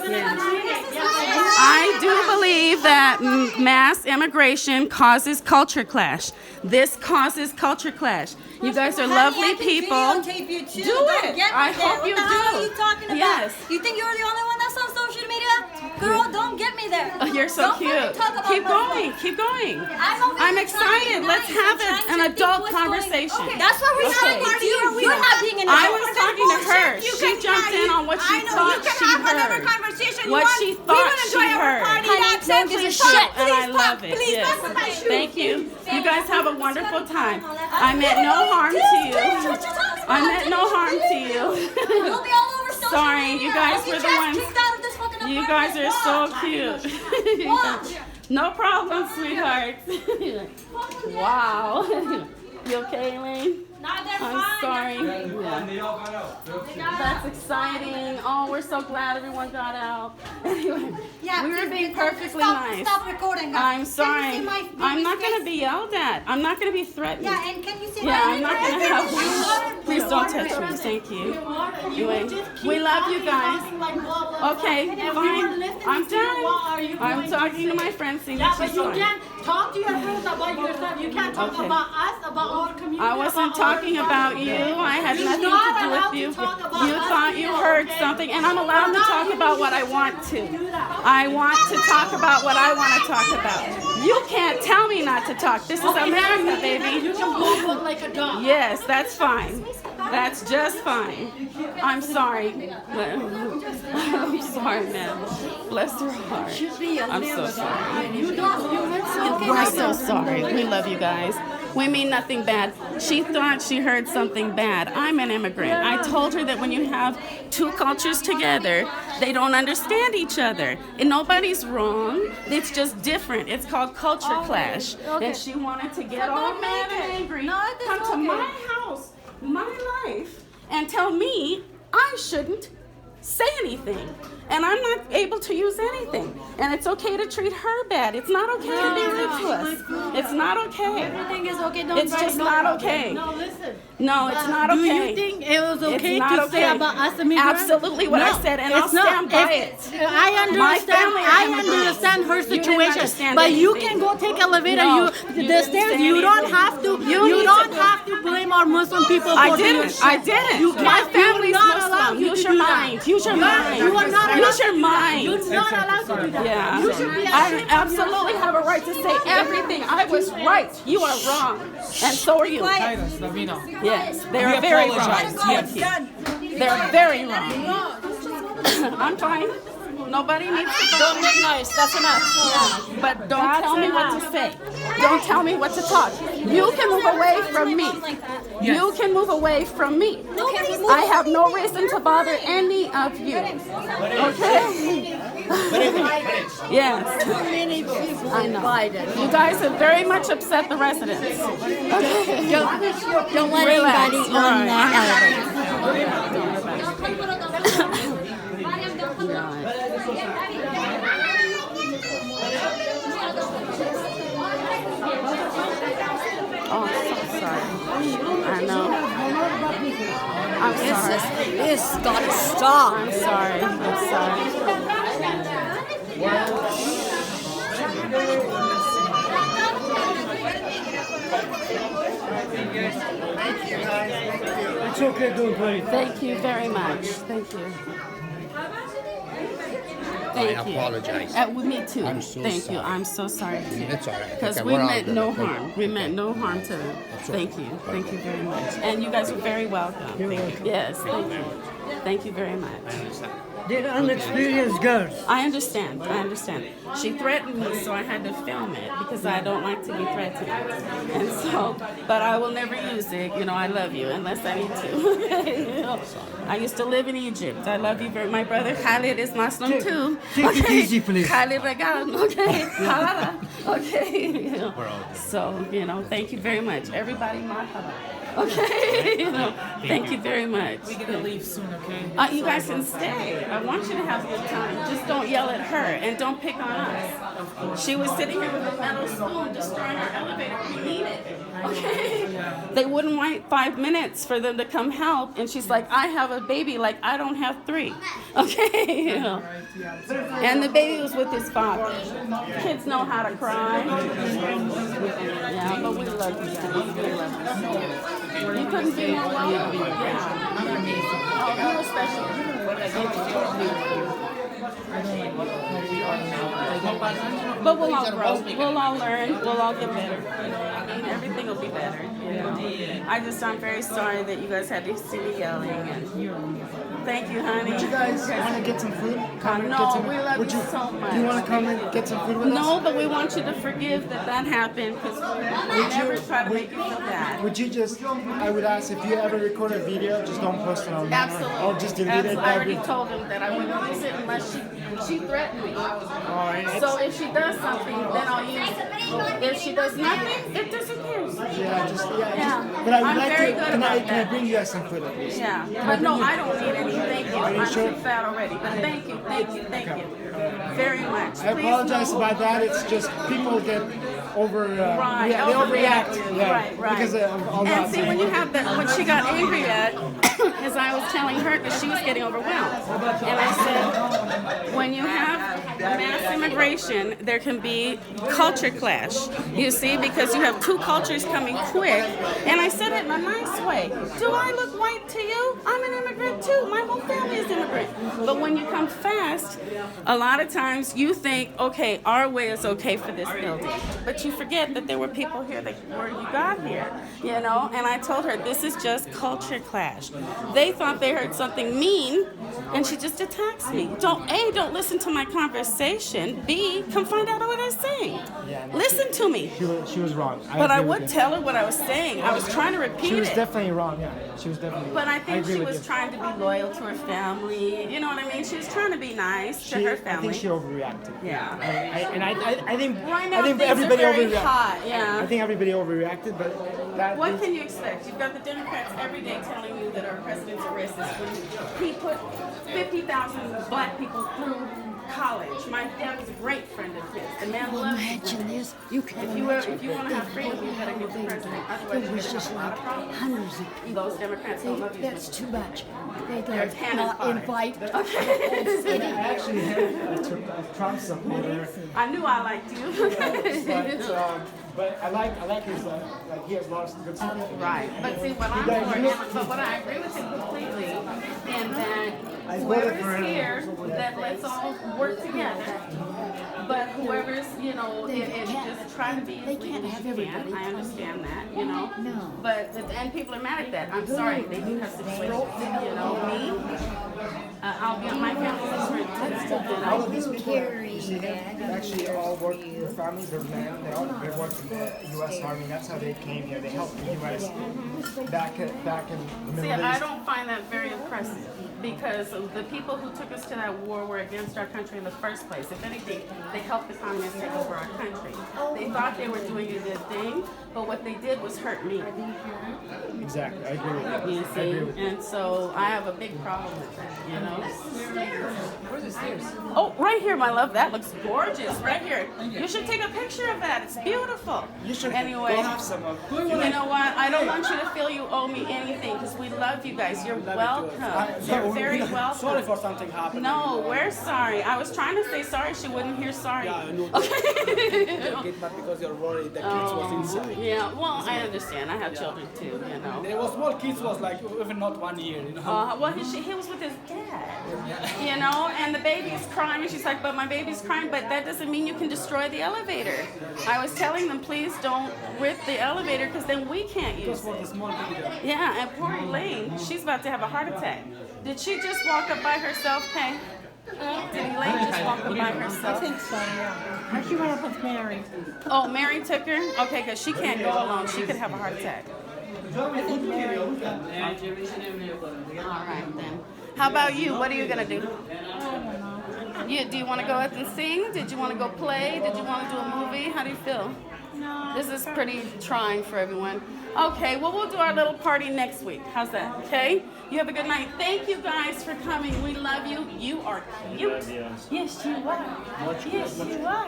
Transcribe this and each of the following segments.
I do believe that mass immigration causes culture clash. This causes culture clash. You guys are lovely people. Do it. I hope you do. What the hell are you talking about? Yes. You think you're the only one that's on social media? Girl, don't get me there. Oh, you're so cute. Keep going. Keep going. I'm excited. Let's have an adult conversation. Okay, that's what we have with you. You're not being an adult. I was talking to her. She jumped in on what she thought she heard. What she thought she heard. Don't give a shit. And I love it. Yes. Thank you. You guys have a wonderful time. I meant no harm to you. I meant no harm to you. Sorry, you guys were the ones. You guys are so cute. No problem, sweetheart. Wow. You okay, Elaine? I'm sorry. That's exciting. Oh, we're so glad everyone got out. Anyway, we were being perfectly nice. Stop recording. I'm sorry. I'm not going to be yelled at. I'm not going to be threatened. Yeah, and can you see I'm not going to help you. Please don't touch me. Thank you. Anyway, we love you guys. Okay, fine. I'm done. I'm talking to my friend. Yeah, but you can't talk to your friends about yourself. You can't talk about us, about our community. I wasn't talking about you. I had nothing to do with you. You thought you heard something, and I'm allowed to talk about what I want to. I want to talk about what I want to talk about. You can't tell me not to talk. This is America, baby. You can walk like a dog. Yes, that's fine. That's just fine. I'm sorry. I'm sorry, man. Bless her heart. I'm so sorry. We're so sorry. We love you guys. We mean nothing bad. She thought she heard something bad. I'm an immigrant. I told her that when you have two cultures together, they don't understand each other. And nobody's wrong. It's just different. It's called culture clash. And she wanted to get all mad and angry, come to my house, my life, and tell me I shouldn't say anything. And I'm not able to use anything. And it's okay to treat her bad. It's not okay to be rude to us. It's not okay. Everything is okay. It's just not okay. No, listen. No, it's not okay. Do you think it was okay It's to not say okay. about us immigrants? Absolutely what I said, and I'll stand by it. I understand her situation, but you can go take elevator. The stairs. You don't have to. You don't have to blame our Muslim people. I didn't. I didn't. My family's Muslim. Use your mind. Use your mind. You are not. Use your mind. You're not allowed to do that. Yeah. You should be I absolutely have a right to say everything. I was right. You are wrong. And so are you. Yes, they are very wrong. They're very wrong. I'm fine. Nobody needs to. Don't make noise. That's enough. But don't tell me what to say. Don't tell me what to talk. You can move away from me. You can move away from me. I have no reason to bother any of you. Okay? Yes. Too many people invited. You guys have very much upset the residents. Okay. Don't let anybody on that elevator. Oh, I'm so sorry. I know. I'm sorry. This gotta stop. I'm sorry. I'm sorry. It's okay, don't worry. Thank you very much. Thank you. Thank I you. apologize. With me too. I'm so Thank sorry. you. I'm so sorry. It's all right. Because Okay, we we're all meant good. no Okay. harm. We meant no harm to them. Thank you. Thank you very much. And you guys are very welcome. Thank you. Yes, thank you. Thank you very much. They're unexperienced girls. I understand. I understand. She threatened me, so I had to film it because I don't like to be threatened. And so, but I will never use it. You know, I love you unless I need to. You know, I used to live in Egypt. I love you very. My brother Khalid is Muslim too. Take it easy, please. Khalid Regan. Okay. Halala. Okay. You know. So, you know, thank you very much. Everybody, marhaba. Okay? You know, thank you very much. We're gonna leave soon, okay? You guys can stay. I want you to have a good time. Just don't yell at her and don't pick on us. She was sitting here with a metal spoon destroying our elevator. We need it. Okay? They wouldn't wait 5 minutes for them to come help, and she's like, I have a baby, like I don't have 3. Okay? You know. And the baby was with his father. Kids know how to cry. Yeah, but we love you guys. We love you. You couldn't be more welcome. Yeah. Oh, you're special. But we'll all grow. We'll all learn. We'll all get better. I mean, everything will be better. You know? I'm very sorry that you guys had to see me yelling. And thank you, honey. Would you guys want to get some food? No, we love you so much. Do you want to come and get some food with us? No, but we want you to forgive that happened because we never try to make you feel bad. Would you just, I would ask if you ever record a video, just don't post it online. Absolutely. Or just delete it. I already told him that I wouldn't use it unless she threatened me. So if she does something, then I'll use it. If she does nothing, it disappears. But I would I'm like very to, good can about I that. bring you guys some food at least? Yeah, but no, I don't need any. Thank you. I'm sure? too fat already. But thank you very much. I apologize about that. It's just people get over, they overreact. Yeah, Right. Because of all that. And see, when you have that, what she got angry at is I was telling her that she was getting overwhelmed. And I said, when you have mass immigration, there can be culture clash. You see, because you have 2 cultures coming quick. And I said it in a nice way. Do I look white to you? I'm an immigrant too. My whole family is immigrant. But when you come fast, a lot of times you think, okay, our way is okay for this building. But you forget that there were people here before you got here, you know? And I told her, this is just culture clash. They thought they heard something mean, and she just attacks me. Don't listen to my conversation. B, come find out what I'm saying. Listen to me. She was wrong. But I would tell her what I was saying. I was trying to repeat it. She was definitely wrong, She was definitely But I think she with was you. trying to be loyal to her family. You know what I mean? She was trying to be nice to her family. I think she overreacted. Yeah. I think Right now, things everybody are very overreacted. hot. Yeah. I think everybody overreacted, but that. What can you expect? You've got the Democrats every day telling you that our president's a racist when he put 50,000 black people through college. My dad was a great friend of his. The man loved me. Imagine this. You can If you want to have freedom, you gotta get the president. Otherwise, It was just like hundreds of people. those Democrats don't love you. That's too much. They They're did not cannon invite. I actually had a Trump supporter, I knew I liked you. but I like his he has a lot of good stuff. Right. But see, what I'm but what I agree with him completely, and that whoever's here, that let's all work together. But whoever's, just trying to be as legal as you can. I understand that, No. But and people are mad at that. I'm sorry, they do have situations. Me, I'll be on my family's different. All of these people, you see them, actually all work for families, they're men, they work for the U.S. Army, that's how they came here, they helped the U.S. back in the Middle See, East. I don't find that very impressive because the people who took us to that war were against our country in the first place. If anything, they helped the communists take over our country. They thought they were doing a good thing, but what they did was hurt me. Exactly, I agree with you. You see, and so I have a big problem with that, Where's the stairs? Oh, right here, my love. That looks gorgeous. Right here. You should take a picture of that. It's beautiful. You should Anyway, go have some of you know what? I don't want you to feel you owe me anything because we love you guys. You're welcome. You're very welcome. Sorry for something happened. No, we're sorry. I was trying to say sorry. She wouldn't hear sorry. Yeah, I know. Okay. Get back because you're worried the kids was inside. Yeah, well, I understand. I have children too, There was small kids was like even not 1 year, Well, he was with his dad, and the baby's crying, and she's like, but my baby's crying, but that doesn't mean you can destroy the elevator. I was telling them, please don't rip the elevator, because then we can't use For the it. small kid. Yeah, and poor Elaine, she's about to have a heart attack. Did she just walk up by herself, Kay? Did Elaine just walk up by herself? I think so, yeah. She went up with Mary. Oh, Mary took her? Okay, because she can't go alone. She could have a heart attack. All right, then. How about you? What are you going to do? Do you want to go out and sing? Did you want to go play? Did you want to do a movie? How do you feel? This is pretty trying for everyone. Okay, well, we'll do our little party next week. How's that? Okay? You have a good night. Thank you guys for coming. We love you. You are cute. Yes, you are. Yes, you are.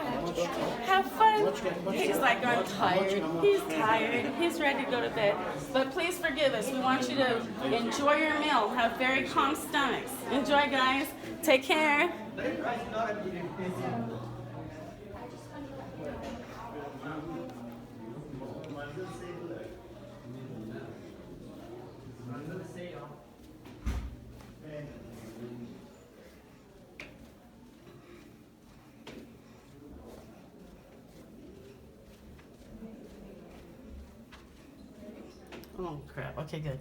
Have fun. He's like, I'm tired. He's tired. He's ready to go to bed. But please forgive us. We want you to enjoy your meal. Have very calm stomachs. Enjoy, guys. Take care. Oh crap. Okay, good.